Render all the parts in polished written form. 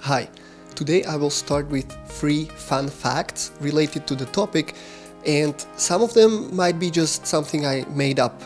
Hi, today I will start with 3 fun facts related to the topic, and some of them might be just something I made up.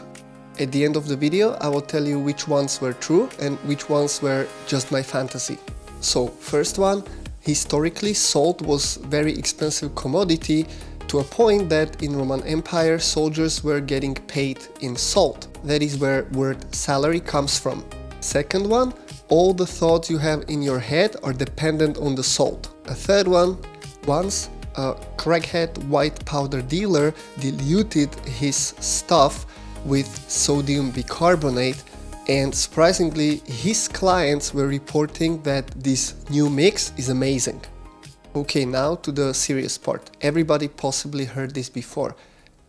At the end of the video I will tell you which ones were true and which ones were just my fantasy. So first one, historically salt was very expensive commodity to a point that in Roman Empire soldiers were getting paid in salt. That is where word salary comes from. Second one, all the thoughts you have in your head are dependent on the salt. A third one, once a crackhead white powder dealer diluted his stuff with sodium bicarbonate, and surprisingly his clients were reporting that this new mix is amazing. Okay, now to the serious part. Everybody possibly heard this before.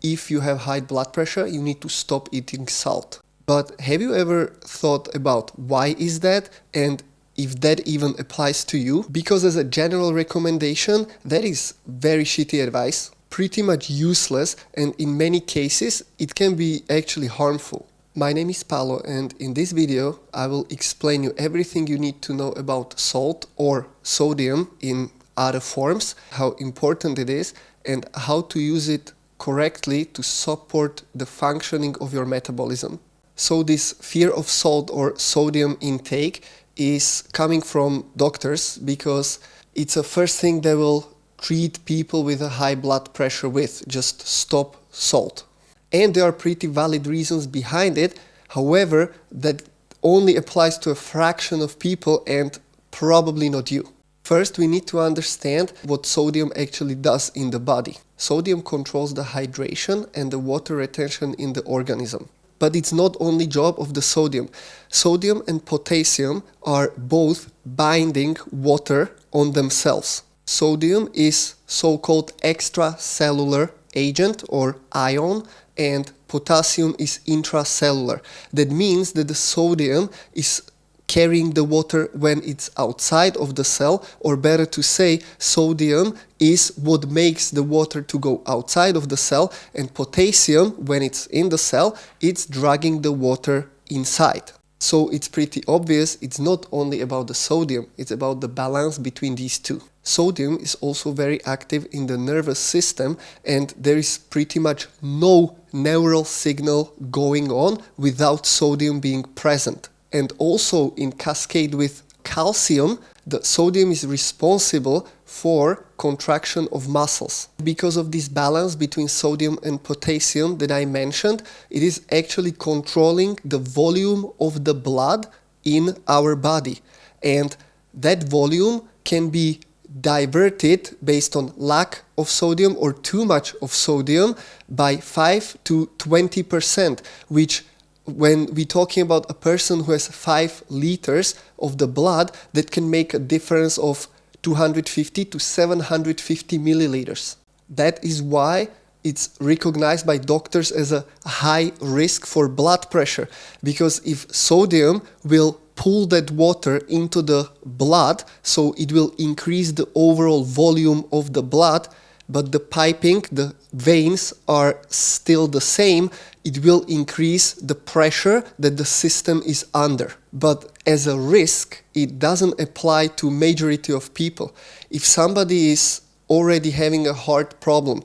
If you have high blood pressure, you need to stop eating salt. But have you ever thought about why is that and if that even applies to you? Because as a general recommendation, that is very shitty advice, pretty much useless, and in many cases it can be actually harmful. My name is Paolo, and in this video I will explain you everything you need to know about salt or sodium in other forms, how important it is and how to use it correctly to support the functioning of your metabolism. So this fear of salt or sodium intake is coming from doctors because it's the first thing they will treat people with a high blood pressure with, just stop salt. And there are pretty valid reasons behind it, however, that only applies to a fraction of people and probably not you. First, we need to understand what sodium actually does in the body. Sodium controls the hydration and the water retention in the organism. But it's not only job of the sodium. Sodium and potassium are both binding water on themselves. Sodium is so-called extracellular agent or ion, and potassium is intracellular. That means that the sodium is carrying the water when it's outside of the cell, or better to say, sodium is what makes the water to go outside of the cell, and potassium, when it's in the cell, it's dragging the water inside. So it's pretty obvious it's not only about the sodium, it's about the balance between these two. Sodium is also very active in the nervous system, and there is pretty much no neural signal going on without sodium being present. And also in cascade with calcium, the sodium is responsible for contraction of muscles. Because of this balance between sodium and potassium that I mentioned, it is actually controlling the volume of the blood in our body. And that volume can be diverted based on lack of sodium or too much of sodium by 5 to 20%, which when we're talking about a person who has 5 liters of the blood, that can make a difference of 250 to 750 milliliters. That is why it's recognized by doctors as a high risk for blood pressure, because if sodium will pull that water into the blood, so it will increase the overall volume of the blood, but the piping, the veins are still the same, it will increase the pressure that the system is under. But as a risk, it doesn't apply to majority of people. If somebody is already having a heart problem,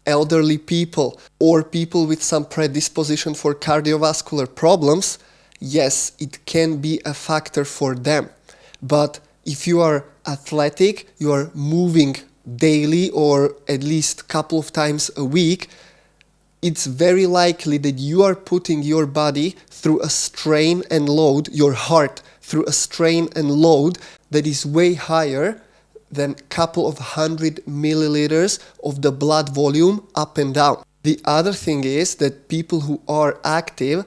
elderly people, or people with some predisposition for cardiovascular problems, yes, it can be a factor for them. But if you are athletic, you are moving daily or at least a couple of times a week, it's very likely that you are putting your body through a strain and load, your heart through a strain and load that is way higher than a couple of 100 milliliters of the blood volume up and down. The other thing is that people who are active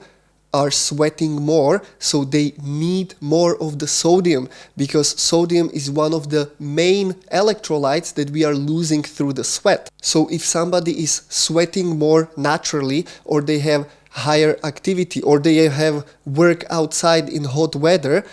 are sweating more, so they need more of the sodium, because sodium is one of the main electrolytes that we are losing through the sweat. So if somebody is sweating more naturally, or they have higher activity, or they have work outside in hot weather,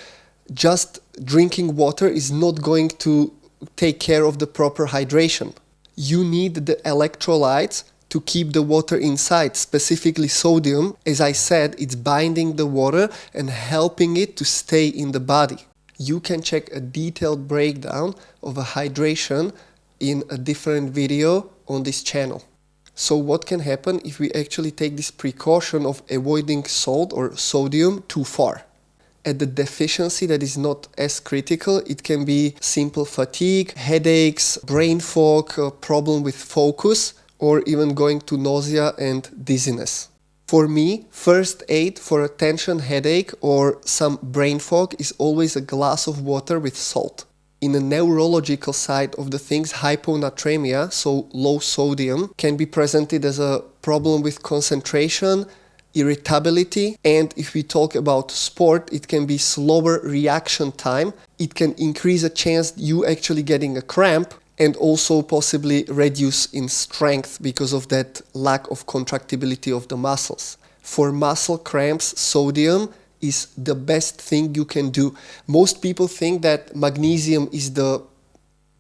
just drinking water is not going to take care of the proper hydration. You need the electrolytes to keep the water inside, specifically sodium. As I said, it's binding the water and helping it to stay in the body. You can check a detailed breakdown of a hydration in a different video on this channel. So what can happen if we actually take this precaution of avoiding salt or sodium too far? At the deficiency that is not as critical, it can be simple fatigue, headaches, brain fog, a problem with focus, or even going to nausea and dizziness. For me, first aid for a tension headache or some brain fog is always a glass of water with salt. In the neurological side of the things, hyponatremia, so low sodium, can be presented as a problem with concentration, irritability, and if we talk about sport, it can be slower reaction time. It can increase a chance you actually getting a cramp and also possibly reduce in strength because of that lack of contractibility of the muscles. For muscle cramps, sodium is the best thing you can do. Most people think that magnesium is the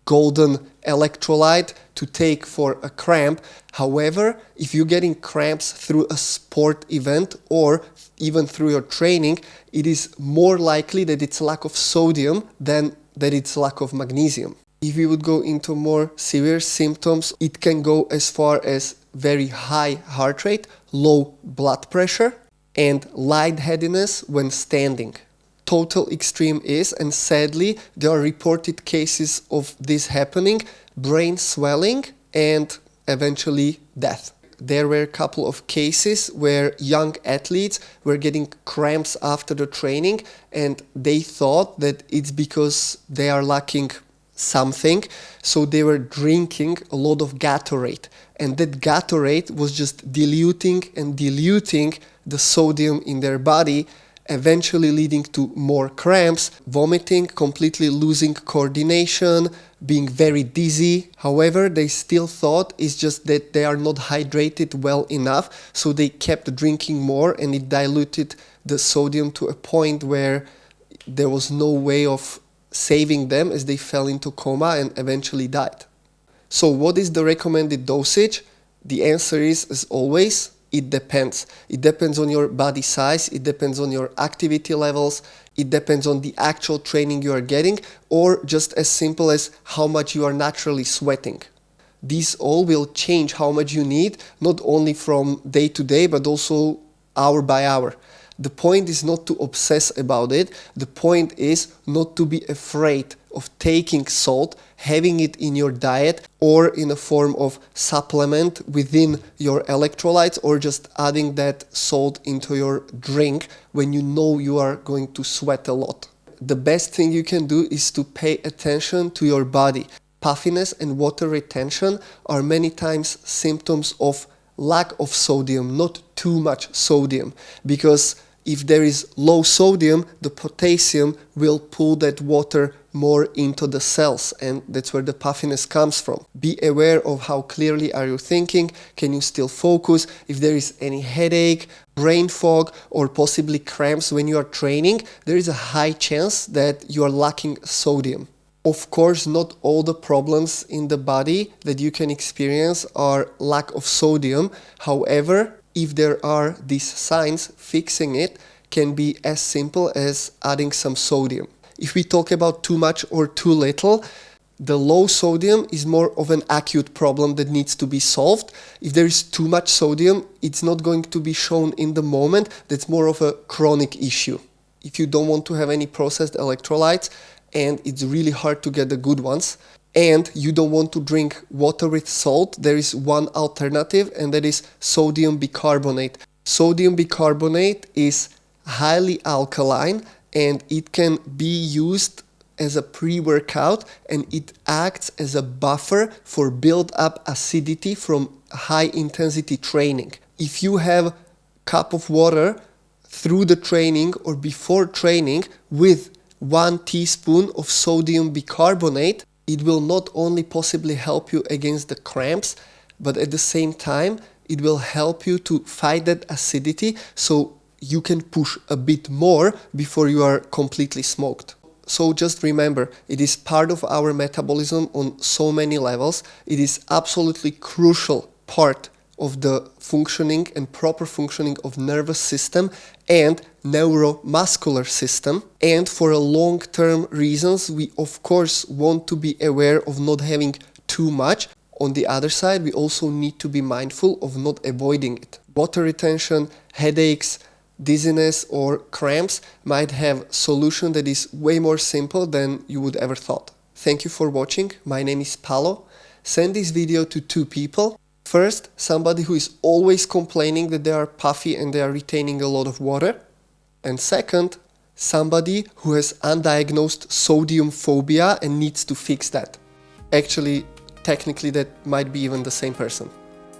golden electrolyte to take for a cramp. However, if you're getting cramps through a sport event or even through your training, it is more likely that it's lack of sodium than that it's lack of magnesium. If we would go into more severe symptoms, it can go as far as very high heart rate, low blood pressure, and lightheadedness when standing. Total extreme is, and sadly there are reported cases of this happening, brain swelling and eventually death. There were a couple of cases where young athletes were getting cramps after the training and they thought that it's because they are lacking something, so they were drinking a lot of Gatorade, and that Gatorade was just diluting the sodium in their body, eventually leading to more cramps, vomiting, completely losing coordination, being very dizzy. However, they still thought it's just that they are not hydrated well enough, so they kept drinking more and it diluted the sodium to a point where there was no way of saving them as they fell into coma and eventually died. So what is the recommended dosage? The answer is, as always, it depends. It depends on your body size, it depends on your activity levels, it depends on the actual training you are getting, or just as simple as how much you are naturally sweating. These all will change how much you need, not only from day to day, but also hour by hour. The point is not to obsess about it. The point is not to be afraid of taking salt, having it in your diet or in a form of supplement within your electrolytes, or just adding that salt into your drink when you know you are going to sweat a lot. The best thing you can do is to pay attention to your body. Puffiness and water retention are many times symptoms of lack of sodium, not too much sodium, because if there is low sodium, the potassium will pull that water more into the cells, and that's where the puffiness comes from. Be aware of how clearly are you thinking, can you still focus, if there is any headache, brain fog, or possibly cramps when you are training, there is a high chance that you are lacking sodium. Of course, not all the problems in the body that you can experience are lack of sodium. However, if there are these signs, fixing it can be as simple as adding some sodium. If we talk about too much or too little, the low sodium is more of an acute problem that needs to be solved. If there is too much sodium, it's not going to be shown in the moment. That's more of a chronic issue. If you don't want to have any processed electrolytes, and it's really hard to get the good ones, and you don't want to drink water with salt, there is one alternative, and that is sodium bicarbonate. Sodium bicarbonate is highly alkaline and it can be used as a pre-workout, and it acts as a buffer for build-up acidity from high-intensity training. If you have a cup of water through the training or before training with 1 teaspoon of sodium bicarbonate, it will not only possibly help you against the cramps, but at the same time, it will help you to fight that acidity so you can push a bit more before you are completely smoked. So just remember, it is part of our metabolism on so many levels. It is absolutely crucial part of the functioning and proper functioning of nervous system and neuromuscular system. And for a long-term reasons, we of course want to be aware of not having too much. On the other side, we also need to be mindful of not avoiding it. Water retention, headaches, dizziness or cramps might have solution that is way more simple than you would ever thought. Thank you for watching. My name is Paolo. Send this video to 2 people. First, somebody who is always complaining that they are puffy and they are retaining a lot of water. And second, somebody who has undiagnosed sodium phobia and needs to fix that. Actually, technically that might be even the same person.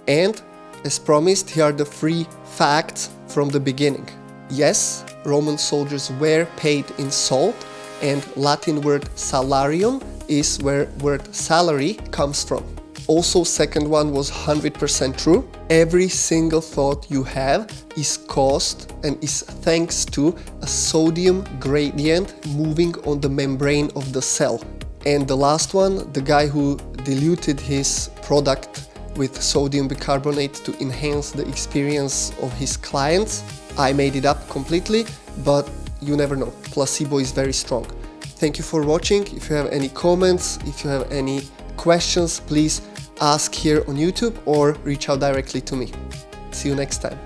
And as promised, here are the 3 facts from the beginning. Yes, Roman soldiers were paid in salt, and Latin word salarium is where word salary comes from. Also, second one was 100% true. Every single thought you have is caused and is thanks to a sodium gradient moving on the membrane of the cell. And the last one, the guy who diluted his product with sodium bicarbonate to enhance the experience of his clients. I made it up completely, but you never know. Placebo is very strong. Thank you for watching. If you have any comments, if you have any questions, please ask here on YouTube or reach out directly to me. See you next time.